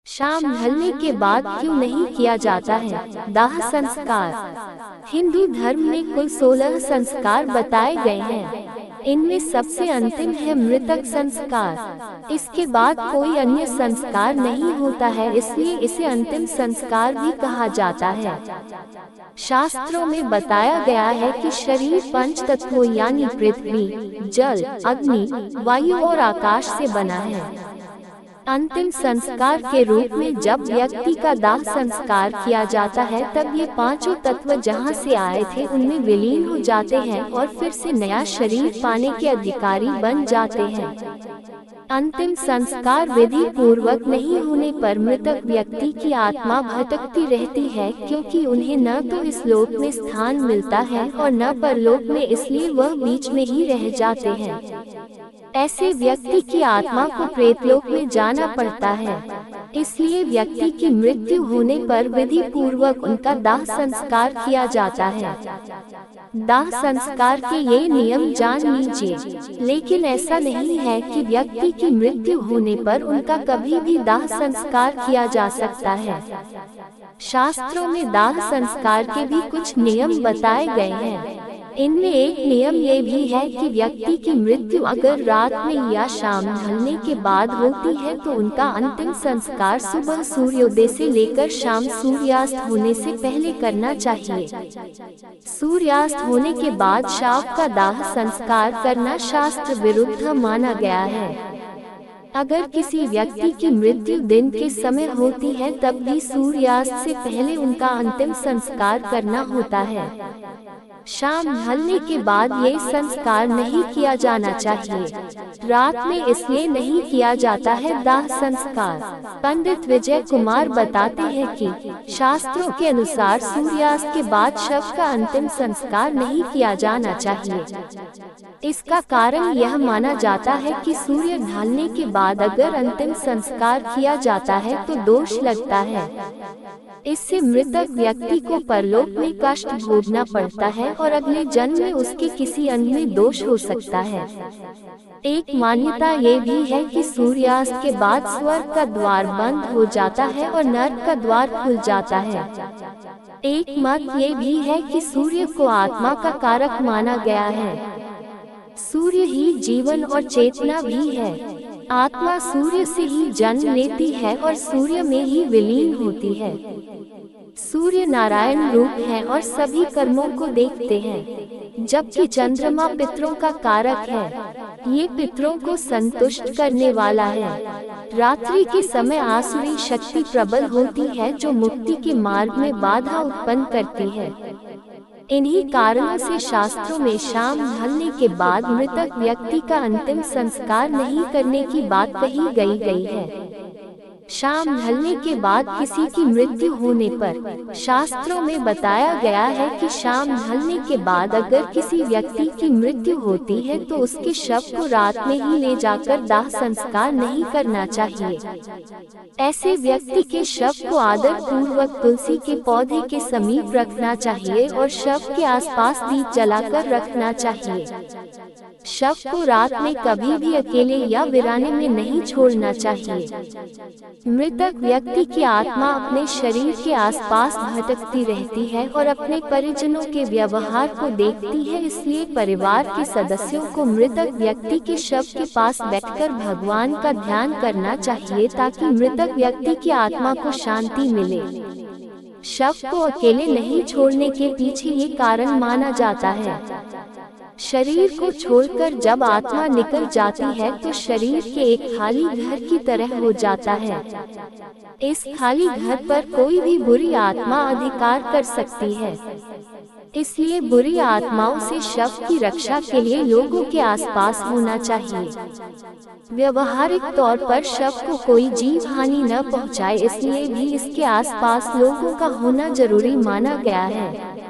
शाम ढलने के बाद क्यों नहीं किया जाता है दाह संस्कार। हिंदू धर्म में कुल 16 संस्कार बताए गए हैं। इनमें सबसे अंतिम है मृतक संस्कार। इसके बाद कोई अन्य संस्कार नहीं होता है, इसलिए इसे अंतिम संस्कार भी कहा जाता है। शास्त्रों में बताया गया है कि शरीर पंच तत्वों यानी पृथ्वी, जल, अग्नि, वायु और आकाश से बना है। अंतिम संस्कार के रूप में जब व्यक्ति का दाह संस्कार किया जाता है तब ये पांचों तत्व जहां से आए थे उनमें विलीन हो जाते हैं और फिर से नया शरीर पाने के अधिकारी बन जाते हैं। अंतिम संस्कार विधि पूर्वक नहीं होने पर मृतक व्यक्ति की आत्मा भटकती रहती है, क्योंकि उन्हें न तो इस लोक में स्थान मिलता है और न परलोक में, इसलिए वह बीच में ही रह जाते हैं। ऐसे व्यक्ति की आत्मा को प्रेतलोक में जाना पड़ता है। इसलिए व्यक्ति की मृत्यु होने पर विधि पूर्वक उनका दाह संस्कार किया जाता है। दाह संस्कार के ये नियम जान लीजिए, लेकिन ऐसा नहीं है कि व्यक्ति की मृत्यु होने पर उनका कभी भी दाह संस्कार किया जा सकता है। शास्त्रों में दाह संस्कार के भी कुछ नियम बताए गए हैं। इनमें एक नियम ये भी है कि व्यक्ति की मृत्यु अगर रात में या शाम ढलने के बाद होती है तो उनका अंतिम संस्कार सुबह सूर्योदय से लेकर शाम सूर्यास्त होने से पहले करना चाहिए। सूर्यास्त होने के बाद शव का दाह संस्कार करना शास्त्र विरुद्ध माना गया है। अगर किसी व्यक्ति की मृत्यु दिन के समय होती है तब भी सूर्यास्त से पहले उनका अंतिम संस्कार करना होता है। शाम ढलने के बाद ये संस्कार नहीं किया जाना चाहिए। रात में इसलिए नहीं किया जाता है दाह संस्कार। पंडित विजय कुमार बताते हैं कि शास्त्रों के अनुसार सूर्यास्त के बाद शव का अंतिम संस्कार नहीं किया जाना चाहिए। इसका कारण यह माना जाता है कि सूर्य ढलने के बाद अगर अंतिम संस्कार किया जाता है तो दोष लगता है। इससे मृतक व्यक्ति को परलोक में कष्ट भोगना पड़ता है और अगले जन्म में उसके किसी अंग में दोष हो सकता है। एक मान्यता ये भी है कि सूर्यास्त के बाद स्वर्ग का द्वार बंद हो जाता है और नरक का द्वार खुल जाता है। एक मत ये भी है कि सूर्य को आत्मा का कारक माना गया है। सूर्य ही जीवन और चेतना भी है। आत्मा सूर्य से ही जन्म लेती है और सूर्य में ही विलीन होती है। सूर्य नारायण रूप है और सभी कर्मों को देखते हैं, जबकि चंद्रमा पितरों का कारक है। ये पितरों को संतुष्ट करने वाला है। रात्रि के समय आसुरी शक्ति प्रबल होती है जो मुक्ति के मार्ग में बाधा उत्पन्न करती है। इन्हीं कारणों से शास्त्रों में शाम ढलने के बाद मृतक व्यक्ति का अंतिम संस्कार नहीं करने की बात कही गई है। शाम ढलने के बाद किसी की मृत्यु होने पर शास्त्रों में बताया गया है कि शाम ढलने के बाद अगर किसी व्यक्ति की मृत्यु होती है तो उसके शव को रात में ही ले जाकर दाह संस्कार नहीं करना चाहिए। ऐसे व्यक्ति के शव को आदर पूर्वक तुलसी के पौधे के समीप रखना चाहिए और शव के आसपास दीप जलाकर रखना चाहिए। शव को रात में कभी भी अकेले या वीराने में नहीं छोड़ना चाहिए। मृतक व्यक्ति की आत्मा अपने शरीर के आसपास भटकती रहती है और अपने परिजनों के व्यवहार को देखती है, इसलिए परिवार के सदस्यों को मृतक व्यक्ति के शव के पास बैठकर भगवान का ध्यान करना चाहिए ताकि मृतक व्यक्ति की आत्मा को शांति मिले। शव को अकेले नहीं छोड़ने के पीछे ये कारण माना जाता है। शरीर को छोड़कर जब आत्मा निकल जाती है तो शरीर के एक खाली घर की तरह हो जाता है। इस खाली घर पर कोई भी बुरी आत्मा अधिकार कर सकती है। इसलिए बुरी आत्माओं से शव की रक्षा के लिए लोगों के आसपास होना चाहिए। व्यवहारिक तौर पर शव को कोई जीव हानि न पहुंचाए, इसलिए भी इसके आसपास लोगों का होना जरूरी माना गया है।